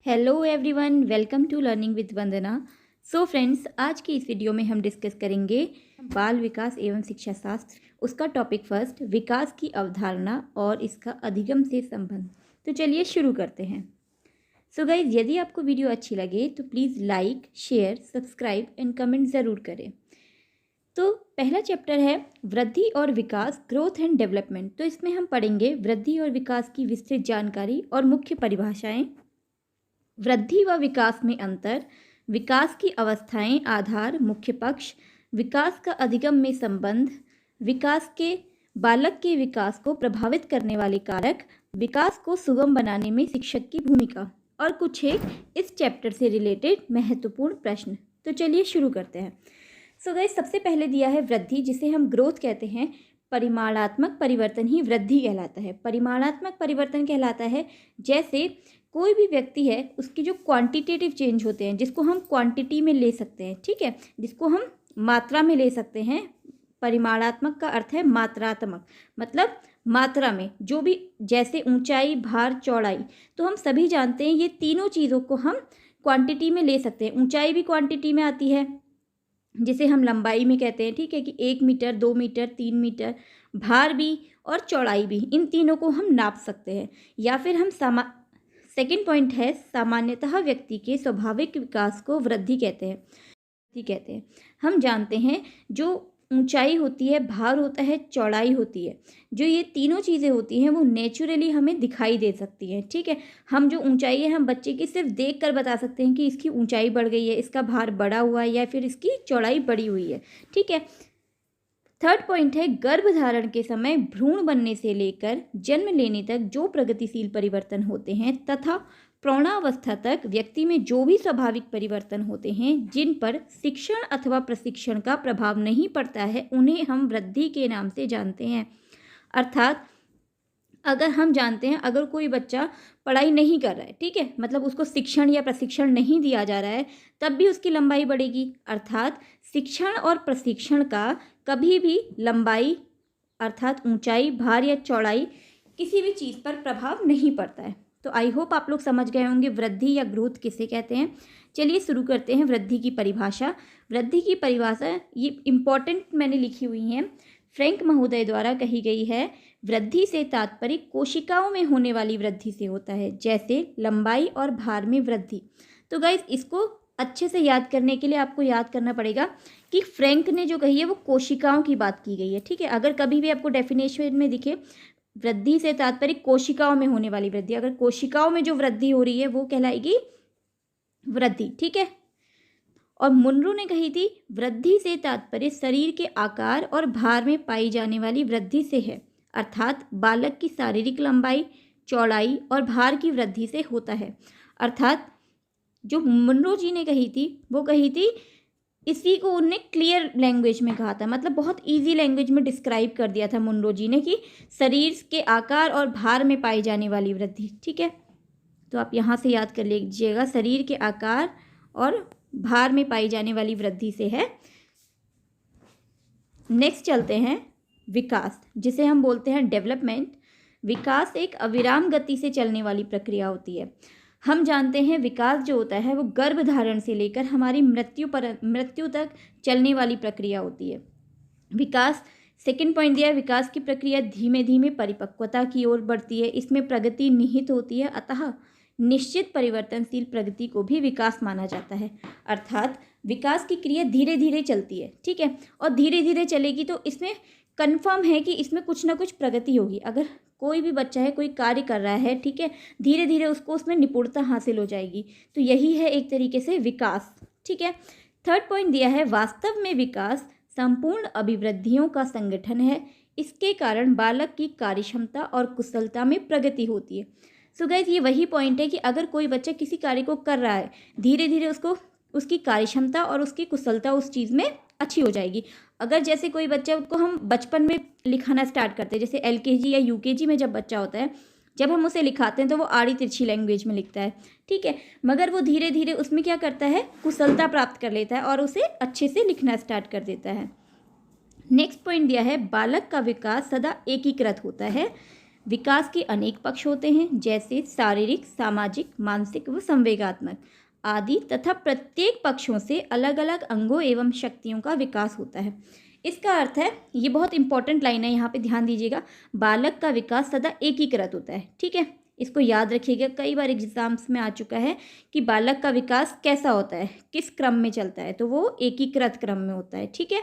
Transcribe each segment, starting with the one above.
Hello everyone, welcome to learning with Vandana. So friends, आज की इस वीडियो में हम डिस्कस करेंगे बाल विकास एवं शिक्षा शास्त्र। उसका टॉपिक फर्स्ट, विकास की अवधारणा और इसका अधिगम से संबंध। तो चलिए शुरू करते हैं। सो गाइज, यदि आपको वीडियो अच्छी लगे तो please like, share, subscribe and comment ज़रूर करें। तो पहला चैप्टर है वृद्धि और विकास, ग्रोथ एंड डेवलपमेंट। तो इसमें हम पढ़ेंगे वृद्धि और विकास की विस्तृत जानकारी और मुख्य परिभाषाएं, वृद्धि व विकास में अंतर, विकास की अवस्थाएं, आधार, मुख्य पक्ष, विकास का अधिगम में संबंध, विकास के बालक के विकास को प्रभावित करने वाले कारक, विकास को सुगम बनाने में शिक्षक की भूमिका और कुछ एक इस चैप्टर से रिलेटेड महत्वपूर्ण प्रश्न। तो चलिए शुरू करते हैं। सो गाइस, सबसे पहले दिया है वृद्धि, जिसे हम ग्रोथ कहते हैं। परिमाणात्मक परिवर्तन ही वृद्धि कहलाता है। परिमाणात्मक परिवर्तन कहलाता है जैसे कोई भी व्यक्ति है, उसकी जो क्वांटिटेटिव चेंज होते हैं, जिसको हम क्वांटिटी में ले सकते हैं, ठीक है, जिसको हम मात्रा में ले सकते हैं। परिमाणात्मक का अर्थ है मात्रात्मक, मतलब मात्रा में जो भी, जैसे ऊंचाई, भार, चौड़ाई। तो हम सभी जानते हैं ये तीनों चीज़ों को हम क्वांटिटी में ले सकते हैं। ऊंचाई भी क्वांटिटी में आती है, जिसे हम लंबाई में कहते हैं, ठीक है, कि 1 मीटर, 2 मीटर, 3 मीटर। भार भी और चौड़ाई भी, इन तीनों को हम नाप सकते हैं। या फिर हम सेकेंड पॉइंट है, सामान्यतः व्यक्ति के स्वाभाविक विकास को वृद्धि कहते हैं। हम जानते हैं जो ऊंचाई होती है, भार होता है, चौड़ाई होती है, जो ये तीनों चीज़ें होती हैं वो नेचुरली हमें दिखाई दे सकती हैं, ठीक है। हम जो ऊंचाई है, हम बच्चे की सिर्फ देख कर बता सकते हैं कि इसकी ऊंचाई बढ़ गई है, इसका भार बढ़ा हुआ है, या फिर इसकी चौड़ाई बढ़ी हुई है, ठीक है। थर्ड पॉइंट है, गर्भधारण के समय भ्रूण बनने से लेकर जन्म लेने तक जो प्रगतिशील परिवर्तन होते हैं तथा प्रौढ़ावस्था तक व्यक्ति में जो भी स्वाभाविक परिवर्तन होते हैं जिन पर शिक्षण अथवा प्रशिक्षण का प्रभाव नहीं पड़ता है, उन्हें हम वृद्धि के नाम से जानते हैं। अर्थात अगर हम जानते हैं, अगर कोई बच्चा पढ़ाई नहीं कर रहा है, ठीक है, मतलब उसको शिक्षण या प्रशिक्षण नहीं दिया जा रहा है, तब भी उसकी लंबाई बढ़ेगी। अर्थात शिक्षण और प्रशिक्षण का कभी भी लंबाई अर्थात ऊंचाई, भार या चौड़ाई किसी भी चीज़ पर प्रभाव नहीं पड़ता है। तो आई होप आप लोग समझ गए होंगे वृद्धि या ग्रोथ किसे कहते हैं। चलिए शुरू करते हैं वृद्धि की परिभाषा। वृद्धि की परिभाषा ये इम्पॉर्टेंट मैंने लिखी हुई हैं, फ्रैंक महोदय द्वारा कही गई है। वृद्धि से तात्पर्य कोशिकाओं में होने वाली वृद्धि से होता है, जैसे लंबाई और भार में वृद्धि। तो गाइस, इसको अच्छे से याद करने के लिए आपको याद करना पड़ेगा कि फ्रैंक ने जो कही है वो कोशिकाओं की बात की गई है, ठीक है। अगर कभी भी आपको डेफिनेशन में दिखे वृद्धि से तात्पर्य कोशिकाओं में होने वाली वृद्धि, अगर कोशिकाओं में जो वृद्धि हो रही है वो कहलाएगी वृद्धि, ठीक है। और मुनरो ने कही थी वृद्धि से तात्पर्य शरीर के आकार और भार में पाई जाने वाली वृद्धि से है, अर्थात बालक की शारीरिक लंबाई, चौड़ाई और भार की वृद्धि से होता है। अर्थात जो मुनरो जी ने कही थी वो कही थी, इसी को उनने क्लियर लैंग्वेज में कहा था, मतलब बहुत इजी लैंग्वेज में डिस्क्राइब कर दिया था मुनरो जी ने कि शरीर के आकार और भार में पाई जाने वाली वृद्धि, ठीक है। तो आप यहाँ से याद कर लीजिएगा, शरीर के आकार और भार में पाई जाने वाली वृद्धि से है। नेक्स्ट चलते हैं विकास, जिसे हम बोलते हैं डेवलपमेंट। विकास एक अविराम गति से चलने वाली प्रक्रिया होती है। हम जानते हैं विकास जो होता है वो गर्भधारण से लेकर हमारी मृत्यु तक चलने वाली प्रक्रिया होती है। विकास, सेकंड पॉइंट दिया है, विकास की प्रक्रिया धीमे धीमे परिपक्वता की ओर बढ़ती है, इसमें प्रगति निहित होती है, अतः निश्चित परिवर्तनशील प्रगति को भी विकास माना जाता है। अर्थात विकास की क्रिया धीरे धीरे चलती है, ठीक है, और धीरे धीरे चलेगी तो इसमें कन्फर्म है कि इसमें कुछ ना कुछ प्रगति होगी। अगर कोई भी बच्चा है, कोई कार्य कर रहा है, ठीक है, धीरे धीरे उसको उसमें निपुणता हासिल हो जाएगी। तो यही है एक तरीके से विकास, ठीक है। थर्ड पॉइंट दिया है, वास्तव में विकास संपूर्ण अभिवृद्धियों का संगठन है, इसके कारण बालक की कार्यक्षमता और कुशलता में प्रगति होती है। सो गाइस, ये वही पॉइंट है कि अगर कोई बच्चा किसी कार्य को कर रहा है, धीरे धीरे उसको उसकी कार्यक्षमता और उसकी कुशलता उस चीज़ में अच्छी हो जाएगी। अगर जैसे कोई बच्चा को हम बचपन में लिखाना स्टार्ट करते हैं, जैसे LKG या UKG में जब बच्चा होता है, जब हम उसे लिखाते हैं तो वो आड़ी तिरछी लैंग्वेज में लिखता है, ठीक है, मगर वो धीरे धीरे उसमें क्या करता है, कुशलता प्राप्त कर लेता है और उसे अच्छे से लिखना स्टार्ट कर देता है। नेक्स्ट पॉइंट दिया है, बालक का विकास सदा एकीकृत होता है। विकास के अनेक पक्ष होते हैं, जैसे शारीरिक, सामाजिक, मानसिक व संवेगात्मक आदि, तथा प्रत्येक पक्षों से अलग अलग अंगों एवं शक्तियों का विकास होता है। इसका अर्थ है, ये बहुत इंपॉर्टेंट लाइन है, यहाँ पे ध्यान दीजिएगा, बालक का विकास सदा एकीकृत होता है। ठीक है, इसको याद रखिएगा, कई बार एग्जाम्स में आ चुका है कि बालक का विकास कैसा होता है, किस क्रम में चलता है, तो वो एकीकृत क्रम में होता है। ठीक है,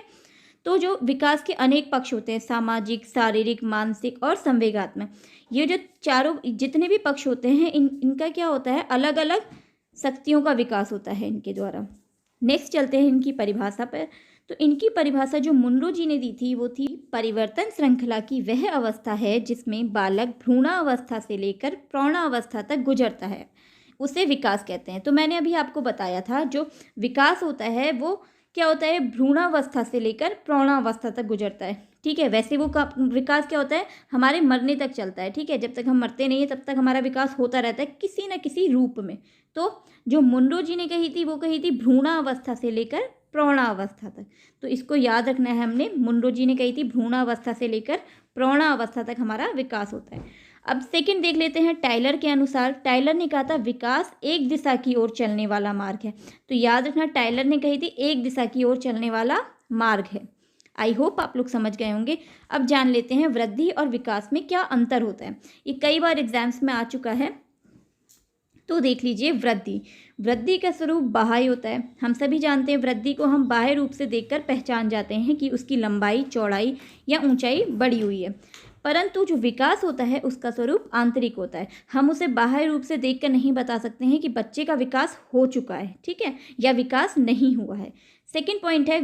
तो जो विकास के अनेक पक्ष होते हैं, सामाजिक, शारीरिक, मानसिक और संवेगात्मक, ये जो चारों जितने भी पक्ष होते हैं, इनका क्या होता है, अलग अलग शक्तियों का विकास होता है इनके द्वारा। नेक्स्ट चलते हैं इनकी परिभाषा पर। तो इनकी परिभाषा जो मुनरो जी ने दी थी वो थी, परिवर्तन श्रृंखला की वह अवस्था है जिसमें बालक भ्रूणावस्था से लेकर प्रौढ़ावस्था तक गुजरता है, उसे विकास कहते हैं। तो मैंने अभी आपको बताया था, जो विकास होता है वो क्या होता है, भ्रूणावस्था से लेकर प्रौढ़ावस्था तक गुजरता है। ठीक है, वैसे वो विकास क्या होता है, हमारे मरने तक चलता है। ठीक है, जब तक हम मरते नहीं है तब तक हमारा विकास होता रहता है किसी न किसी रूप में। तो जो मुनरो जी ने कही थी वो कही थी भ्रूणावस्था से लेकर प्रौढ़ावस्था तक, तो इसको याद रखना है हमने। मुनरो जी ने कही थी भ्रूणावस्था से लेकर प्रौढ़ावस्था तक हमारा विकास होता है। अब सेकंड देख लेते हैं टाइलर के अनुसार। टाइलर ने कहा था विकास एक दिशा की ओर चलने वाला मार्ग है। तो याद रखना, टाइलर ने कही थी एक दिशा की ओर चलने वाला मार्ग है। आई होप आप लोग समझ गए होंगे। अब जान लेते हैं वृद्धि और विकास में क्या अंतर होता है, ये कई बार एग्जाम्स में आ चुका है। तो देख लीजिए, वृद्धि का स्वरूप बाह्य होता है। हम सभी जानते हैं वृद्धि को हम बाह्य रूप से देखकर पहचान जाते हैं कि उसकी लंबाई, चौड़ाई या ऊंचाई बढ़ी हुई है, परंतु जो विकास होता है उसका स्वरूप आंतरिक होता है। हम उसे बाह्य रूप से देखकर नहीं बता सकते हैं कि बच्चे का विकास हो चुका है, ठीक है, या विकास नहीं हुआ है। सेकंड पॉइंट है,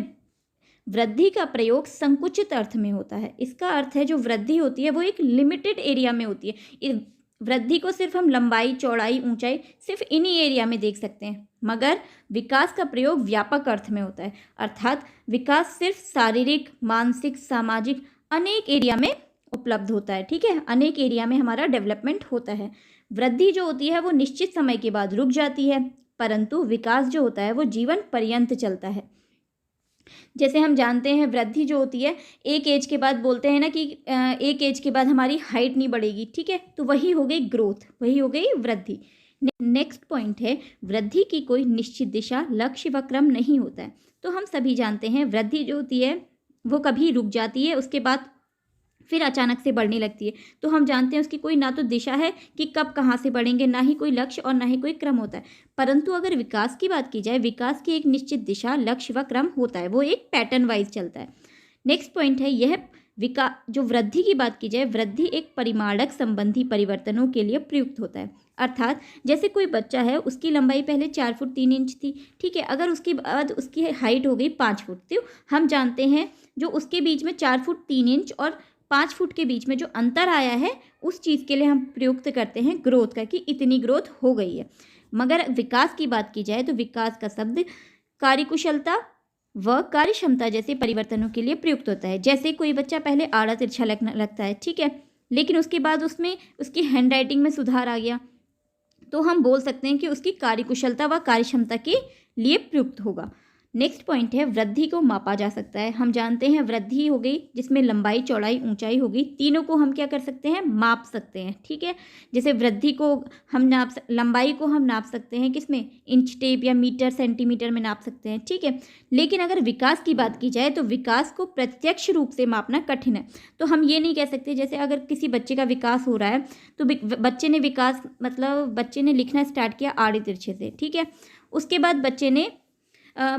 वृद्धि का प्रयोग संकुचित अर्थ में होता है। इसका अर्थ है जो वृद्धि होती है वो एक लिमिटेड एरिया में होती है। वृद्धि को सिर्फ हम लंबाई, चौड़ाई, ऊंचाई सिर्फ इन्हीं एरिया में देख सकते हैं, मगर विकास का प्रयोग व्यापक अर्थ में होता है, अर्थात विकास सिर्फ शारीरिक, मानसिक, सामाजिक अनेक एरिया में उपलब्ध होता है। ठीक है, अनेक एरिया में हमारा डेवलपमेंट होता है। वृद्धि जो होती है वो निश्चित समय के बाद रुक जाती है, परंतु विकास जो होता है वो जीवन पर्यंत चलता है। जैसे हम जानते हैं वृद्धि जो होती है, एक एज के बाद बोलते हैं ना कि एक एज के बाद हमारी हाइट नहीं बढ़ेगी। ठीक है, तो वही हो गई ग्रोथ, वही हो गई वृद्धि। नेक्स्ट पॉइंट है, वृद्धि की कोई निश्चित दिशा, लक्ष्य व क्रम नहीं होता है। तो हम सभी जानते हैं वृद्धि जो होती है वो कभी रुक जाती है, उसके बाद फिर अचानक से बढ़ने लगती है। तो हम जानते हैं उसकी कोई ना तो दिशा है कि कब कहाँ से बढ़ेंगे, ना ही कोई लक्ष्य और ना ही कोई क्रम होता है। परंतु अगर विकास की बात की जाए, विकास की एक निश्चित दिशा, लक्ष्य व क्रम होता है, वो एक पैटर्न वाइज चलता है। नेक्स्ट पॉइंट है, यह जो वृद्धि की बात की जाए, वृद्धि एक परिमाणक संबंधी परिवर्तनों के लिए प्रयुक्त होता है। अर्थात जैसे कोई बच्चा है, उसकी लंबाई पहले 4 फुट 3 इंच थी। ठीक है, अगर उसके बाद उसकी हाइट हो गई 5 फुट, तो हम जानते हैं जो उसके बीच में 4 फुट 3 इंच और 5 फुट के बीच में जो अंतर आया है, उस चीज़ के लिए हम प्रयुक्त करते हैं ग्रोथ का, कि इतनी ग्रोथ हो गई है। मगर विकास की बात की जाए तो विकास का शब्द कार्यकुशलता व कार्यक्षमता जैसे परिवर्तनों के लिए प्रयुक्त होता है। जैसे कोई बच्चा पहले आड़ा तिरछा लगता है, ठीक है, लेकिन उसके बाद उसमें उसकी हैंड राइटिंग में सुधार आ गया, तो हम बोल सकते हैं कि उसकी कार्यकुशलता व कार्यक्षमता के लिए प्रयुक्त होगा। नेक्स्ट पॉइंट है, वृद्धि को मापा जा सकता है। हम जानते हैं वृद्धि हो गई जिसमें लंबाई, चौड़ाई, ऊंचाई हो गई, तीनों को हम क्या कर सकते हैं, माप सकते हैं। ठीक है, जैसे वृद्धि को हम लंबाई को हम नाप सकते हैं किसमें, इंच टेप या मीटर, सेंटीमीटर में नाप सकते हैं। ठीक है, लेकिन अगर विकास की बात की जाए तो विकास को प्रत्यक्ष रूप से मापना कठिन है। तो हम ये नहीं कह सकते, जैसे अगर किसी बच्चे का विकास हो रहा है तो बच्चे ने विकास मतलब बच्चे ने लिखना स्टार्ट किया आड़े तिरछे से, ठीक है, उसके बाद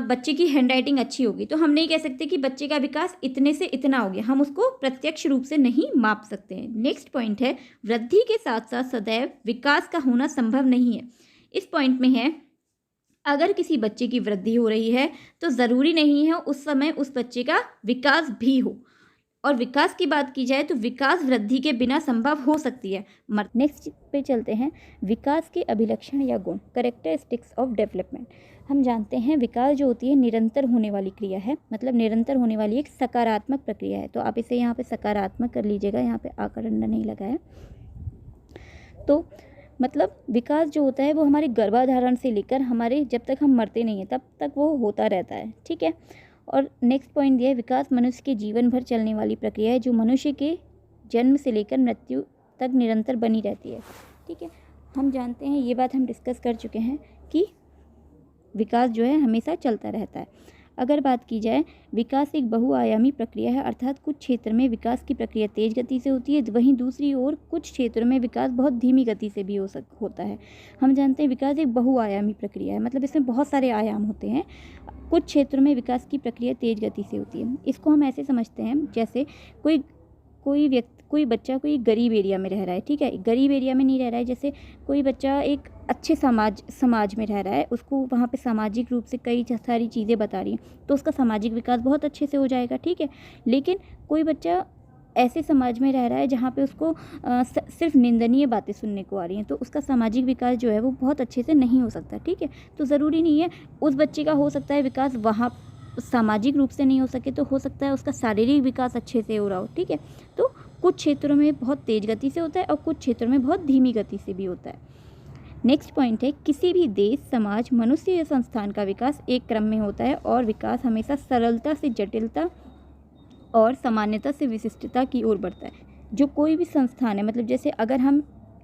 बच्चे की हैंड राइटिंग अच्छी होगी, तो हम नहीं कह सकते कि बच्चे का विकास इतने से इतना हो गया, हम उसको प्रत्यक्ष रूप से नहीं माप सकते हैं। नेक्स्ट पॉइंट है, वृद्धि के साथ साथ सदैव विकास का होना संभव नहीं है। इस पॉइंट में है, अगर किसी बच्चे की वृद्धि हो रही है तो ज़रूरी नहीं है उस समय उस बच्चे का विकास भी हो। और विकास की बात की जाए तो विकास वृद्धि के बिना संभव हो सकती है। नेक्स्ट पे चलते हैं, विकास के अभिलक्षण या गुण, कैरेक्टरिस्टिक्स ऑफ डेवलपमेंट। हम जानते हैं विकास जो होती है निरंतर होने वाली क्रिया है, मतलब निरंतर होने वाली एक सकारात्मक प्रक्रिया है। तो आप इसे यहाँ पे सकारात्मक कर लीजिएगा, यहाँ पे आकरण नहीं लगा है। तो मतलब विकास जो होता है वो हमारे गर्भाधारण से लेकर हमारे जब तक हम मरते नहीं हैं तब तक वो होता रहता है। ठीक है, और नेक्स्ट पॉइंट दिया है, विकास मनुष्य के जीवन भर चलने वाली प्रक्रिया है जो मनुष्य के जन्म से लेकर मृत्यु तक निरंतर बनी रहती है। ठीक है, हम जानते हैं, ये बात हम डिस्कस कर चुके हैं कि विकास जो है हमेशा चलता रहता है। अगर बात की जाए, विकास एक बहुआयामी प्रक्रिया है, अर्थात कुछ क्षेत्र में विकास की प्रक्रिया तेज गति से होती है, वहीं दूसरी ओर कुछ क्षेत्रों में विकास बहुत धीमी गति से भी होता है। हम जानते हैं विकास एक बहुआयामी प्रक्रिया है, मतलब इसमें बहुत सारे आयाम होते हैं। कुछ क्षेत्रों में विकास की प्रक्रिया तेज गति से होती है। इसको हम ऐसे समझते हैं, जैसे कोई बच्चा कोई गरीब एरिया में रह रहा है। ठीक है, गरीब एरिया में नहीं रह रहा है, जैसे कोई बच्चा एक अच्छे समाज में रह रहा है, उसको वहाँ पे सामाजिक रूप से कई सारी चीज़ें बता रही हैं, तो उसका सामाजिक विकास बहुत अच्छे से हो जाएगा। ठीक है, लेकिन कोई बच्चा ऐसे समाज में रह रहा है जहाँ पे उसको सिर्फ निंदनीय बातें सुनने को आ रही हैं, तो उसका सामाजिक विकास जो है वो बहुत अच्छे से नहीं हो सकता। ठीक है, तो ज़रूरी नहीं है उस बच्चे का हो सकता है विकास वहाँ सामाजिक रूप से नहीं हो सके, तो हो सकता है उसका शारीरिक विकास अच्छे से हो रहा हो। ठीक है, तो कुछ क्षेत्रों में बहुत तेज गति से होता है और कुछ क्षेत्रों में बहुत धीमी गति से भी होता है। नेक्स्ट पॉइंट है, किसी भी देश, समाज, मनुष्य या संस्थान का विकास एक क्रम में होता है और विकास हमेशा सरलता से जटिलता और सामान्यता से विशिष्टता की ओर बढ़ता है। जो कोई भी संस्थान है, मतलब जैसे अगर हम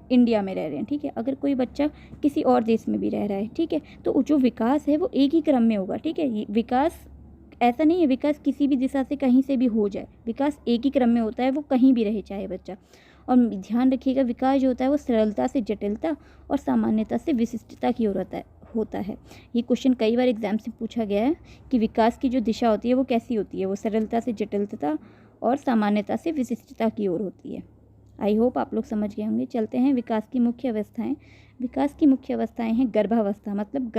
इंडिया में रह रहे हैं, ठीक है, अगर कोई बच्चा किसी और देश में भी रह रहा है, ठीक है, तो जो विकास है वो एक ही क्रम में होगा। ठीक है, विकास ऐसा नहीं है विकास किसी भी दिशा से कहीं से भी हो जाए, विकास एक ही क्रम में होता है, वो कहीं भी रहे चाहे बच्चा। और ध्यान रखिएगा, विकास जो होता है वो सरलता से जटिलता और सामान्यता से विशिष्टता की ओर होता है। ये क्वेश्चन कई बार एग्जाम से पूछा गया है कि विकास की जो दिशा होती है वो कैसी होती है, वो सरलता से जटिलता और सामान्यता से विशिष्टता की ओर होती है। आई होप आप लोग समझ गए होंगे। चलते हैं विकास की मुख्य अवस्थाएं। विकास की मुख्य अवस्थाएं हैं गर्भावस्था, मतलब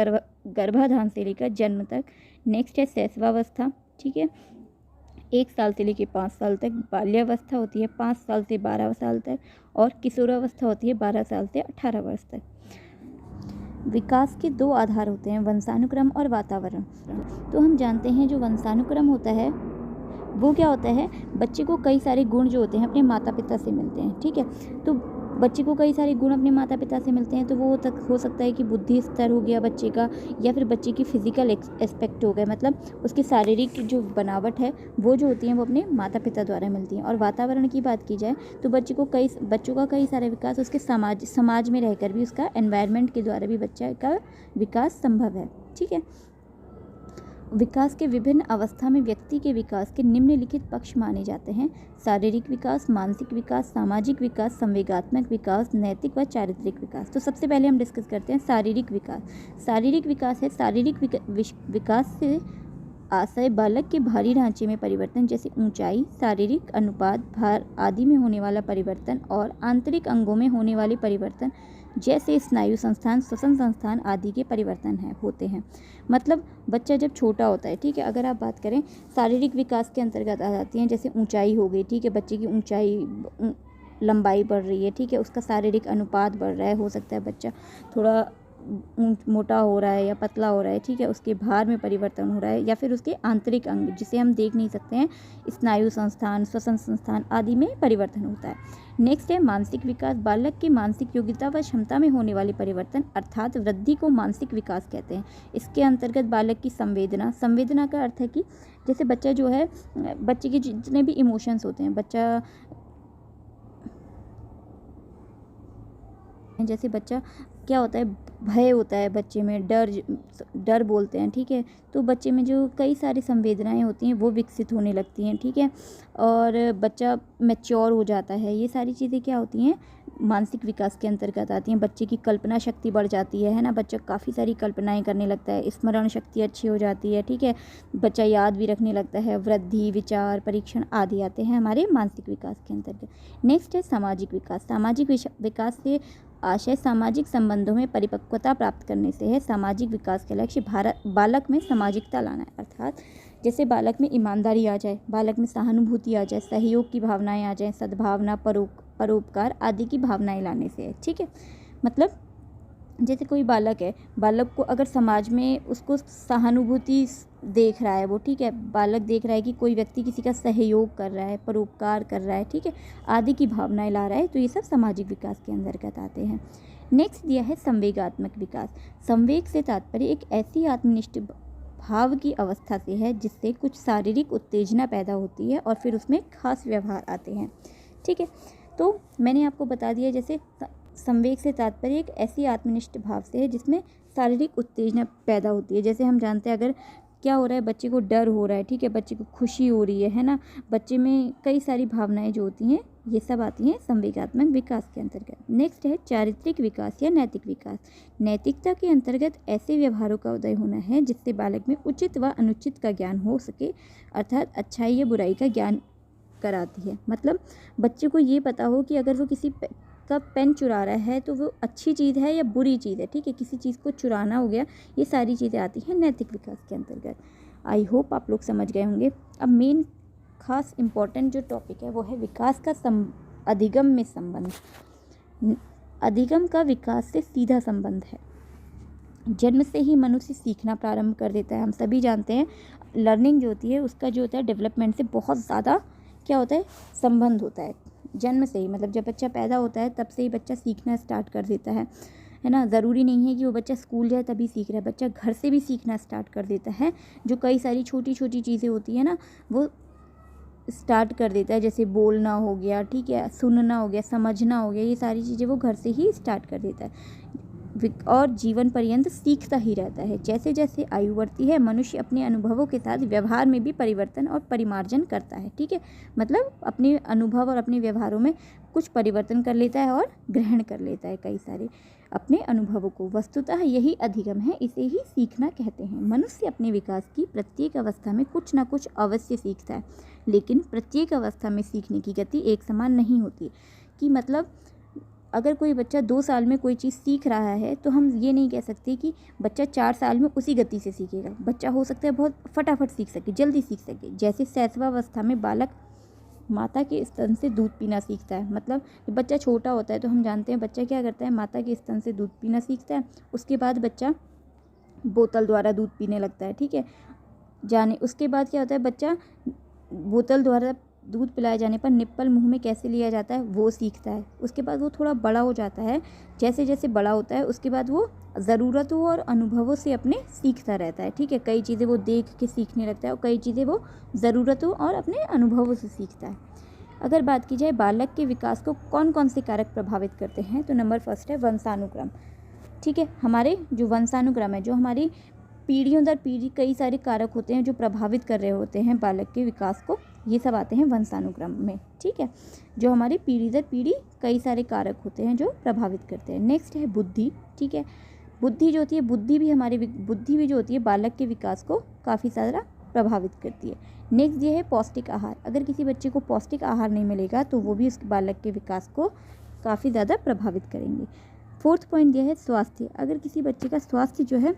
गर्भाधान से लेकर जन्म तक। नेक्स्ट है शैशवावस्था, ठीक है, 1 साल से लेकर 5 साल तक। बाल्यावस्था होती है 5 साल से 12 साल तक, और किशोरावस्था होती है 12 साल से 18 वर्ष तक। विकास के 2 आधार होते हैं, वंशानुक्रम और वातावरण। तो हम जानते हैं जो वंशानुक्रम होता है वो क्या होता है, बच्चे को कई सारे गुण जो होते हैं अपने माता पिता से मिलते हैं। ठीक है, तो बच्चे को कई सारे गुण अपने माता पिता से मिलते हैं, तो वो तक हो सकता है कि बुद्धि स्तर हो गया बच्चे का, या फिर बच्चे की फिजिकल एस्पेक्ट हो गया, मतलब उसकी शारीरिक जो बनावट है वो जो होती है वो अपने माता पिता द्वारा मिलती हैं। और वातावरण की बात की जाए तो बच्चों का कई सारे विकास उसके समाज में रहकर भी, उसका एनवायरनमेंट के द्वारा भी बच्चे का विकास संभव है। ठीक है, विकास के विभिन्न अवस्था में व्यक्ति के विकास के निम्नलिखित पक्ष माने जाते हैं: शारीरिक विकास, मानसिक विकास, सामाजिक विकास, संवेगात्मक विकास, नैतिक व चारित्रिक विकास। तो सबसे पहले हम डिस्कस करते हैं शारीरिक विकास। शारीरिक विकास है शारीरिक विकास से आशय बालक के बाहरी ढांचे में परिवर्तन, जैसे ऊंचाई, शारीरिक अनुपात, भार आदि में होने वाला परिवर्तन, और आंतरिक अंगों में होने वाले परिवर्तन, जैसे स्नायु संस्थान, श्वसन संस्थान आदि के परिवर्तन होते हैं। मतलब बच्चा जब छोटा होता है, ठीक है, अगर आप बात करें शारीरिक विकास के अंतर्गत आ जाती हैं, जैसे ऊंचाई हो गई, ठीक है, बच्चे की ऊंचाई लंबाई बढ़ रही है, ठीक है, उसका शारीरिक अनुपात बढ़ रहा है, हो सकता है बच्चा थोड़ा मोटा हो रहा है या पतला हो रहा है, ठीक है, उसके भार में परिवर्तन हो रहा है, या फिर उसके आंतरिक अंग जिसे हम देख नहीं सकते हैं, स्नायु संस्थान, श्वसन संस्थान आदि में परिवर्तन होता है। नेक्स्ट है मानसिक विकास। बालक की मानसिक योग्यता व क्षमता में होने वाले परिवर्तन अर्थात वृद्धि को मानसिक विकास कहते हैं। इसके अंतर्गत बालक की संवेदना का अर्थ है कि जैसे बच्चा जो है, बच्चे के जितने भी इमोशंस होते हैं, जैसे बच्चा क्या होता है, भय होता है बच्चे में, डर बोलते हैं, ठीक है, तो बच्चे में जो कई सारी संवेदनाएं होती हैं वो विकसित होने लगती हैं, ठीक है, और बच्चा मैच्योर हो जाता है। ये सारी चीज़ें क्या होती हैं, मानसिक विकास के अंतर्गत आती हैं। बच्चे की कल्पना शक्ति बढ़ जाती है ना, बच्चा काफ़ी सारी कल्पनाएं करने लगता है, स्मरण शक्ति अच्छी हो जाती है, ठीक है, बच्चा याद भी रखने लगता है, वृद्धि, विचार, परीक्षण आदि आते हैं हमारे मानसिक विकास के अंतर्गत। नेक्स्ट है सामाजिक विकास। सामाजिक विकास से आशय सामाजिक संबंधों में परिपक्वता प्राप्त करने से है। सामाजिक विकास का लक्ष्य बालक में सामाजिकता लाना है, अर्थात जैसे बालक में ईमानदारी आ जाए, बालक में सहानुभूति आ जाए, सहयोग की भावनाएं आ जाए, सद्भावना, परोपकार आदि की भावनाएं लाने से है। ठीक है, मतलब जैसे कोई बालक है, बालक को अगर समाज में उसको सहानुभूति देख रहा है वो, ठीक है, बालक देख रहा है कि कोई व्यक्ति किसी का सहयोग कर रहा है, परोपकार कर रहा है, ठीक है, आदि की भावनाएं ला रहा है, तो ये सब सामाजिक विकास के अंतर्गत आते हैं। नेक्स्ट दिया है संवेगात्मक विकास। संवेग से तात्पर्य एक ऐसी आत्मनिष्ठ भाव की अवस्था से है जिससे कुछ शारीरिक उत्तेजना पैदा होती है और फिर उसमें खास व्यवहार आते हैं। ठीक है, तो मैंने आपको बता दिया, जैसे संवेग से तात्पर्य एक ऐसी आत्मनिष्ठ भाव से है जिसमें शारीरिक उत्तेजना पैदा होती है। जैसे हम जानते हैं, अगर क्या हो रहा है, बच्चे को डर हो रहा है, ठीक है, बच्चे को खुशी हो रही है ना, बच्चे में कई सारी भावनाएं जो होती हैं, ये सब आती हैं संवेगात्मक विकास के अंतर्गत। नेक्स्ट है चारित्रिक विकास या नैतिक विकास। नैतिकता के अंतर्गत ऐसे व्यवहारों का उदय होना है जिससे बालक में उचित व अनुचित का ज्ञान हो सके, अर्थात अच्छाई या बुराई का ज्ञान कराती है। मतलब बच्चे को ये पता हो कि अगर वो किसी का पेन चुरा रहा है तो वो अच्छी चीज़ है या बुरी चीज़ है, ठीक है, किसी चीज़ को चुराना हो गया, ये सारी चीज़ें आती हैं नैतिक विकास के अंतर्गत। आई होप आप लोग समझ गए होंगे। अब मेन खास इम्पॉर्टेंट जो टॉपिक है वो है विकास का अधिगम में संबंध। अधिगम का विकास से सीधा संबंध है। जन्म से ही मनुष्य सीखना प्रारंभ कर देता है। हम सभी जानते हैं लर्निंग जो होती है उसका जो होता है डेवलपमेंट से बहुत ज़्यादा क्या होता है, संबंध होता है। जन्म से ही, मतलब जब बच्चा पैदा होता है तब से ही बच्चा सीखना स्टार्ट कर देता है ना। ज़रूरी नहीं है कि वो बच्चा स्कूल जाए तभी सीख रहा है, बच्चा घर से भी सीखना स्टार्ट कर देता है। जो कई सारी छोटी छोटी चीज़ें होती है ना, वो स्टार्ट कर देता है, जैसे बोलना हो गया, ठीक है, सुनना हो गया, समझना हो गया, ये सारी चीज़ें वो घर से ही स्टार्ट कर देता है और जीवन पर्यंत सीखता ही रहता है। जैसे जैसे आयु बढ़ती है मनुष्य अपने अनुभवों के साथ व्यवहार में भी परिवर्तन और परिमार्जन करता है, ठीक है, मतलब अपने अनुभव और अपने व्यवहारों में कुछ परिवर्तन कर लेता है और ग्रहण कर लेता है कई सारे अपने अनुभवों को। वस्तुतः यही अधिगम है, इसे ही सीखना कहते हैं। मनुष्य अपने विकास की प्रत्येक अवस्था में कुछ ना कुछ अवश्य सीखता है, लेकिन प्रत्येक अवस्था में सीखने की गति एक समान नहीं होती। कि मतलब अगर कोई बच्चा 2 साल में कोई चीज़ सीख रहा है तो हम ये नहीं कह सकते कि बच्चा 4 साल में उसी गति से सीखेगा। बच्चा हो सकता है बहुत फटाफट सीख सके, जल्दी सीख सके। जैसे शैशवावस्था में बालक माता के स्तन से दूध पीना सीखता है। मतलब जब बच्चा छोटा होता है तो हम जानते हैं बच्चा क्या करता है, माता के स्तन से दूध पीना सीखता है। उसके बाद बच्चा बोतल द्वारा दूध पीने लगता है, ठीक है। उसके बाद क्या होता है, बच्चा बोतल द्वारा दूध पिलाए जाने पर निप्पल मुंह में कैसे लिया जाता है वो सीखता है। उसके बाद वो थोड़ा बड़ा हो जाता है। जैसे जैसे बड़ा होता है उसके बाद वो ज़रूरतों और अनुभवों से अपने सीखता रहता है, ठीक है। कई चीज़ें वो देख के सीखने लगता है और कई चीज़ें वो ज़रूरतों और अपने अनुभवों से सीखता है। अगर बात की जाए बालक के विकास को कौन कौन से कारक प्रभावित करते हैं, तो नंबर फर्स्ट है वंशानुक्रम, ठीक है। हमारे जो वंशानुक्रम है, जो हमारी पीढ़ियों दर पीढ़ी कई सारे कारक होते हैं जो प्रभावित कर रहे होते हैं बालक के विकास को, ये सब आते हैं वंशानुक्रम में, ठीक है। जो हमारी पीढ़ी दर पीढ़ी कई सारे कारक होते हैं जो प्रभावित करते हैं। नेक्स्ट है बुद्धि, ठीक है। बुद्धि जो होती है, बुद्धि भी जो होती है बालक के विकास को काफ़ी ज़्यादा प्रभावित करती है। नेक्स्ट ये है पौष्टिक आहार। अगर किसी बच्चे को पौष्टिक आहार नहीं मिलेगा तो वो भी उस बालक के विकास को काफ़ी ज़्यादा प्रभावित करेंगे। फोर्थ पॉइंट ये है स्वास्थ्य। अगर किसी बच्चे का स्वास्थ्य जो है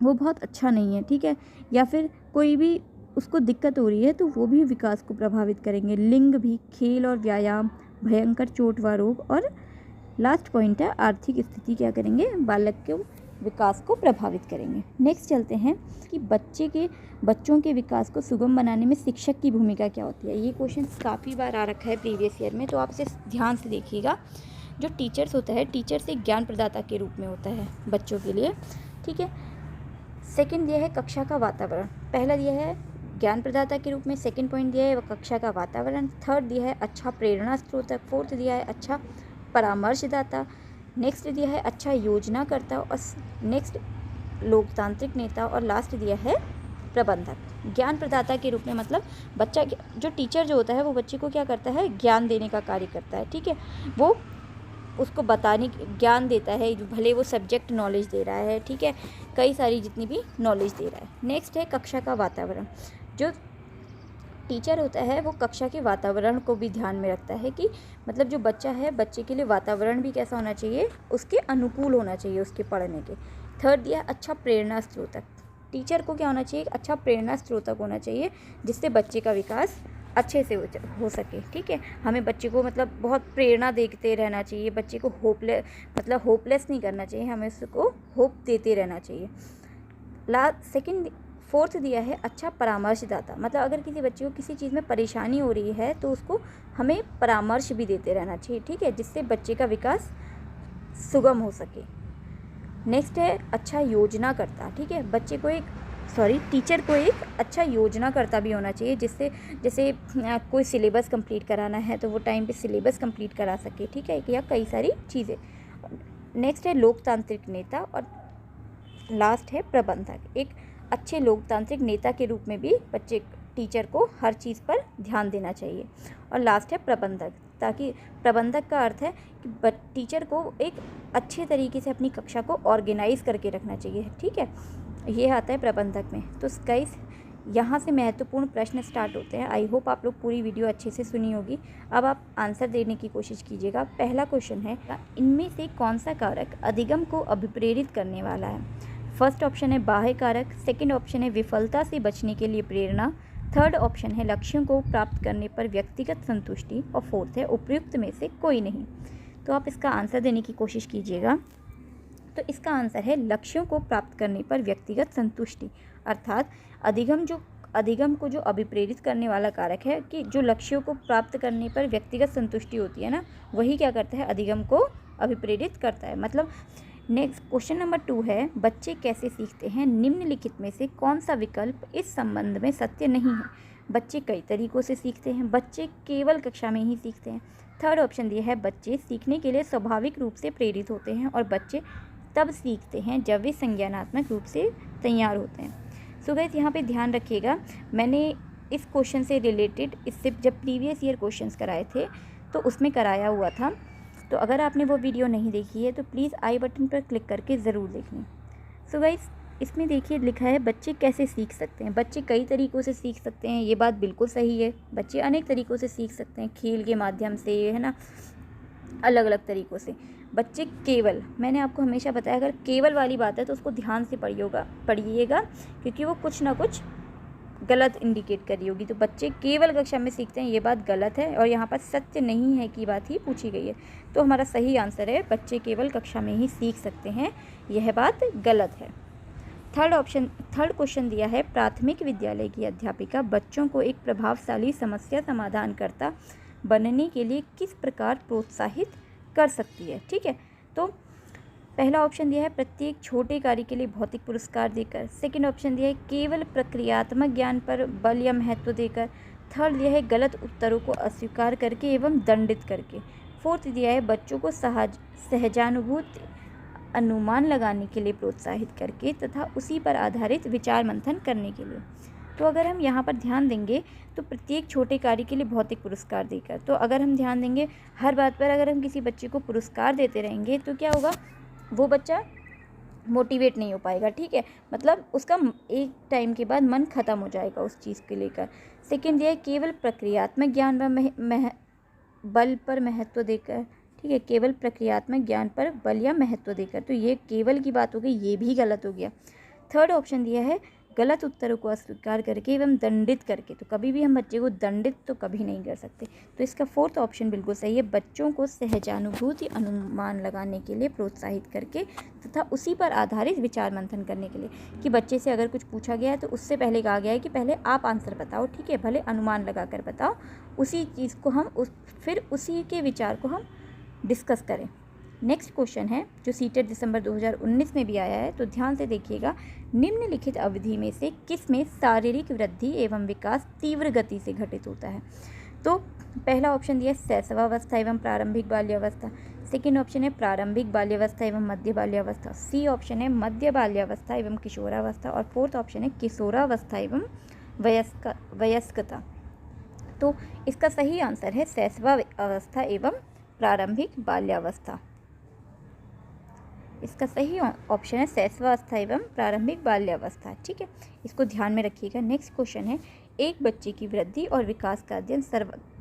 वो बहुत अच्छा नहीं है, ठीक है, या फिर कोई भी उसको दिक्कत हो रही है तो वो भी विकास को प्रभावित करेंगे। लिंग भी, खेल और व्यायाम, भयंकर चोट व रोग, और लास्ट पॉइंट है आर्थिक स्थिति क्या करेंगे, बालक के विकास को प्रभावित करेंगे। नेक्स्ट चलते हैं कि बच्चों के विकास को सुगम बनाने में शिक्षक की भूमिका क्या होती है। ये क्वेश्चन काफ़ी बार आ रखा है प्रीवियस ईयर में, तो आप इसे ध्यान से देखिएगा। जो टीचर्स होता है, टीचर्स एक ज्ञान प्रदाता के रूप में होता है बच्चों के लिए, ठीक है। सेकंड दिया है कक्षा का वातावरण। पहला दिया है ज्ञान प्रदाता के रूप में, सेकंड पॉइंट दिया है वह कक्षा का वातावरण, थर्ड दिया है अच्छा प्रेरणा स्रोत, फोर्थ दिया है अच्छा परामर्शदाता, नेक्स्ट दिया है अच्छा योजनाकर्ता, और नेक्स्ट लोकतांत्रिक नेता, और लास्ट दिया है प्रबंधक। ज्ञान प्रदाता के रूप में मतलब बच्चा, जो टीचर जो होता है वो बच्चे को क्या करता है, ज्ञान देने का कार्य करता है, ठीक है। वो उसको ज्ञान देता है, भले वो सब्जेक्ट नॉलेज दे रहा है, ठीक है, कई सारी जितनी भी नॉलेज दे रहा है। नेक्स्ट है कक्षा का वातावरण। जो टीचर होता है वो कक्षा के वातावरण को भी ध्यान में रखता है कि मतलब जो बच्चा है, बच्चे के लिए वातावरण भी कैसा होना चाहिए, उसके अनुकूल होना चाहिए उसके पढ़ने के। थर्ड दिया अच्छा प्रेरणा स्रोतक। टीचर को क्या होना चाहिए, अच्छा प्रेरणा स्रोतक होना चाहिए जिससे बच्चे का विकास अच्छे से हो सके, ठीक है। हमें बच्चे को मतलब बहुत प्रेरणा देते रहना चाहिए, बच्चे को होपलेस नहीं करना चाहिए, हमें उसको होप देते रहना चाहिए। फोर्थ दिया है अच्छा परामर्शदाता। मतलब अगर किसी बच्चे को किसी चीज़ में परेशानी हो रही है तो उसको हमें परामर्श भी देते रहना चाहिए, ठीक है, जिससे बच्चे का विकास सुगम हो सके। नेक्स्ट है अच्छा योजना करता, ठीक है। बच्चे को एक टीचर को एक अच्छा योजनाकर्ता भी होना चाहिए, जिससे जैसे कोई सिलेबस कंप्लीट कराना है तो वो टाइम पे सिलेबस कंप्लीट करा सके, ठीक है, या कई सारी चीज़ें। नेक्स्ट है लोकतांत्रिक नेता, और लास्ट है प्रबंधक। एक अच्छे लोकतांत्रिक नेता के रूप में भी टीचर को हर चीज़ पर ध्यान देना चाहिए। और लास्ट है प्रबंधक, ताकि प्रबंधक का अर्थ है कि टीचर को एक अच्छे तरीके से अपनी कक्षा को ऑर्गेनाइज करके रखना चाहिए, ठीक है, ये आता है प्रबंधक में। तो गाइस यहाँ से महत्वपूर्ण प्रश्न स्टार्ट होते हैं। आई होप आप लोग पूरी वीडियो अच्छे से सुनी होगी। अब आप आंसर देने की कोशिश कीजिएगा। पहला क्वेश्चन है, इनमें से कौन सा कारक अधिगम को अभिप्रेरित करने वाला है? फर्स्ट ऑप्शन है बाह्य कारक, सेकंड ऑप्शन है विफलता से बचने के लिए प्रेरणा, थर्ड ऑप्शन है लक्ष्यों को प्राप्त करने पर व्यक्तिगत संतुष्टि, और फोर्थ है उपयुक्त में से कोई नहीं। तो आप इसका आंसर देने की कोशिश कीजिएगा। तो इसका आंसर है लक्ष्यों को प्राप्त करने पर व्यक्तिगत संतुष्टि, अर्थात अधिगम को जो अभिप्रेरित करने वाला कारक है कि जो लक्ष्यों को प्राप्त करने पर व्यक्तिगत संतुष्टि होती है ना, वही क्या करता है, अधिगम को अभिप्रेरित करता है। मतलब नेक्स्ट क्वेश्चन नंबर 2 है, बच्चे कैसे सीखते हैं? निम्नलिखित में से कौन सा विकल्प इस संबंध में सत्य नहीं है? बच्चे कई तरीकों से सीखते हैं, बच्चे केवल कक्षा में ही सीखते हैं। थर्ड ऑप्शन दिया है, बच्चे सीखने के लिए स्वाभाविक रूप से प्रेरित होते हैं और बच्चे तब सीखते हैं जब वे संज्ञानात्मक रूप से तैयार होते हैं। सो गाइस यहाँ पे ध्यान रखिएगा, मैंने इस क्वेश्चन से रिलेटेड इससे जब प्रीवियस ईयर क्वेश्चंस कराए थे तो उसमें कराया हुआ था। तो अगर आपने वो वीडियो नहीं देखी है तो प्लीज़ आई बटन पर क्लिक करके ज़रूर देख लें। सो गाइस इसमें देखिए लिखा है बच्चे कैसे सीख सकते हैं। बच्चे कई तरीक़ों से सीख सकते हैं, ये बात बिल्कुल सही है। बच्चे अनेक तरीक़ों से सीख सकते हैं, खेल के माध्यम से, है ना, अलग अलग तरीक़ों से। बच्चे केवल, मैंने आपको हमेशा बताया, अगर केवल वाली बात है तो उसको ध्यान से पढ़िएगा क्योंकि वो कुछ ना कुछ गलत इंडिकेट करी होगी। तो बच्चे केवल कक्षा में सीखते हैं, ये बात गलत है और यहाँ पर सत्य नहीं है की बात ही पूछी गई है। तो हमारा सही आंसर है बच्चे केवल कक्षा में ही सीख सकते हैं, यह बात गलत है। थर्ड क्वेश्चन दिया है, प्राथमिक विद्यालय की अध्यापिका बच्चों को एक प्रभावशाली समस्या समाधानकर्ता बनने के लिए किस प्रकार प्रोत्साहित कर सकती है? ठीक है, तो पहला ऑप्शन दिया है प्रत्येक छोटे कार्य के लिए भौतिक पुरस्कार देकर। सेकंड ऑप्शन दिया है केवल प्रक्रियात्मक ज्ञान पर बल या महत्व देकर। थर्ड दिया है गलत उत्तरों को अस्वीकार करके एवं दंडित करके। फोर्थ दिया है बच्चों को सहजानुभूति अनुमान लगाने के लिए प्रोत्साहित करके तथा उसी पर आधारित विचार मंथन करने के लिए। तो अगर हम यहाँ पर ध्यान देंगे तो प्रत्येक छोटे कार्य के लिए भौतिक पुरस्कार देकर, तो अगर हम ध्यान देंगे हर बात पर अगर हम किसी बच्चे को पुरस्कार देते रहेंगे तो क्या होगा, वो बच्चा मोटिवेट नहीं हो पाएगा, ठीक है, मतलब उसका एक टाइम के बाद मन ख़त्म हो जाएगा उस चीज़ को लेकर। सेकेंड दिया है केवल प्रक्रियात्मक ज्ञान व बल पर महत्व देकर, ठीक है, केवल प्रक्रियात्मक ज्ञान पर बल या महत्व देकर, तो ये केवल की बात हो गई, ये भी गलत हो गया। थर्ड ऑप्शन दिया है गलत उत्तरों को अस्वीकार करके एवं दंडित करके, तो कभी भी हम बच्चे को दंडित तो कभी नहीं कर सकते। तो इसका फोर्थ ऑप्शन बिल्कुल सही है, बच्चों को सहजानुभूति अनुमान लगाने के लिए प्रोत्साहित करके तथा उसी पर आधारित विचार मंथन करने के लिए, कि बच्चे से अगर कुछ पूछा गया है तो उससे पहले कहा गया है कि पहले आप आंसर बताओ, ठीक है, भले अनुमान लगा कर बताओ, उसी चीज़ को हम फिर उसी के विचार को हम डिस्कस करें। नेक्स्ट क्वेश्चन है जो सीटेट दिसंबर 2019 में भी आया है, तो ध्यान से देखिएगा, निम्नलिखित अवधि में से किस में शारीरिक वृद्धि एवं विकास तीव्र गति से घटित होता है? तो पहला ऑप्शन दिया है शैशवावस्था एवं प्रारंभिक बाल्यावस्था, सेकेंड ऑप्शन है प्रारंभिक बाल्यावस्था एवं मध्य बाल्यावस्था, सी ऑप्शन है मध्य बाल्यावस्था एवं किशोरावस्था, और फोर्थ ऑप्शन है किशोरावस्था एवं वयस्कता। तो इसका सही आंसर है शैशवावस्था एवं प्रारंभिक बाल्यावस्था। इसका सही ऑप्शन है शैशवावस्था एवं प्रारंभिक बाल्यावस्था, ठीक है, इसको ध्यान में रखिएगा। नेक्स्ट क्वेश्चन है, एक बच्चे की वृद्धि और विकास का अध्ययन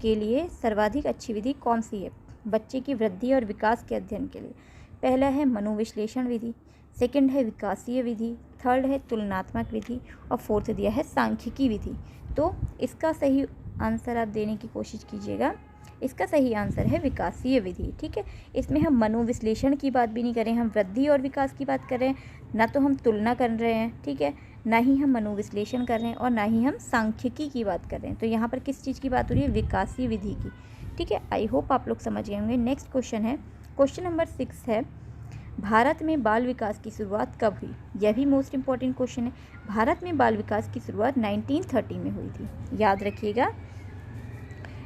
के लिए सर्वाधिक अच्छी विधि कौन सी है? बच्चे की वृद्धि और विकास के अध्ययन के लिए पहला है मनोविश्लेषण विधि, सेकंड है विकासीय विधि, थर्ड है तुलनात्मक विधि, और फोर्थ दिया है सांख्यिकी विधि। तो इसका सही आंसर आप देने की कोशिश कीजिएगा। इसका सही आंसर है विकासीय विधि, ठीक है। इसमें हम मनोविश्लेषण की बात भी नहीं कर रहे हैं, हम वृद्धि और विकास की बात कर रहे हैं, ना तो हम तुलना कर रहे हैं, ठीक है, ना ही हम मनोविश्लेषण कर रहे हैं और ना ही हम सांख्यिकी की बात कर रहे हैं। तो यहाँ पर किस चीज़ की बात हो रही है? विकासीय विधि की, ठीक है। आई होप आप लोग समझ गए होंगे। नेक्स्ट क्वेश्चन है, क्वेश्चन नंबर 6 है, भारत में बाल विकास की शुरुआत कब हुई? यह भी मोस्ट इम्पॉर्टेंट क्वेश्चन है। भारत में बाल विकास की शुरुआत 1930 में हुई थी, याद रखिएगा।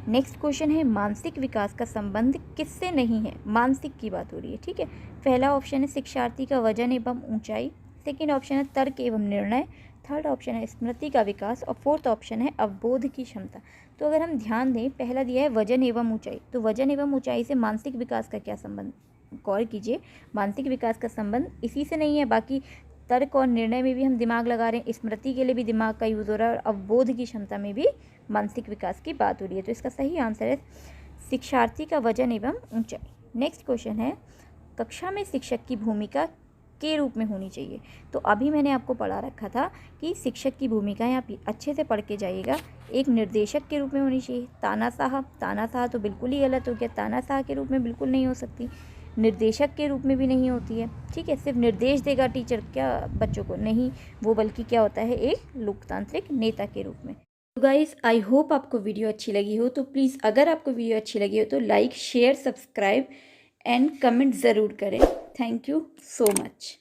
नेक्स्ट क्वेश्चन है, मानसिक विकास का संबंध किससे नहीं है? मानसिक की बात हो रही है, ठीक है। पहला ऑप्शन है शिक्षार्थी का वजन एवं ऊंचाई, सेकेंड ऑप्शन है तर्क एवं निर्णय, थर्ड ऑप्शन है स्मृति का विकास और फोर्थ ऑप्शन है अवबोध की क्षमता। तो अगर हम ध्यान दें, पहला दिया है वजन एवं ऊंचाई, तो वजन एवं ऊंचाई से मानसिक विकास का क्या संबंध? गौर कीजिए, मानसिक विकास का संबंध इसी से नहीं है। बाकी तर्क और निर्णय में भी हम दिमाग लगा रहे हैं, स्मृति के लिए भी दिमाग का यूज़ हो रहा है और अवबोध की क्षमता में भी मानसिक विकास की बात हो रही है। तो इसका सही आंसर है शिक्षार्थी का वजन एवं ऊंचाई। नेक्स्ट क्वेश्चन है, कक्षा में शिक्षक की भूमिका के रूप में होनी चाहिए। तो अभी मैंने आपको पढ़ा रखा था कि शिक्षक की भूमिका आप अच्छे से पढ़ के जाइएगा, एक निर्देशक के रूप में होनी चाहिए। तानाशाह तो बिल्कुल ही गलत हो गया, तानाशाह के रूप में बिल्कुल नहीं हो सकती, निर्देशक के रूप में भी नहीं होती है, ठीक है। सिर्फ निर्देश देगा टीचर क्या बच्चों को? नहीं, वो बल्कि क्या होता है, एक लोकतांत्रिक नेता के रूप में। तो गाइस, आई होप आपको वीडियो अच्छी लगी हो। तो प्लीज़ अगर आपको वीडियो अच्छी लगी हो तो like, share, subscribe and comment ज़रूर करें। Thank you so much.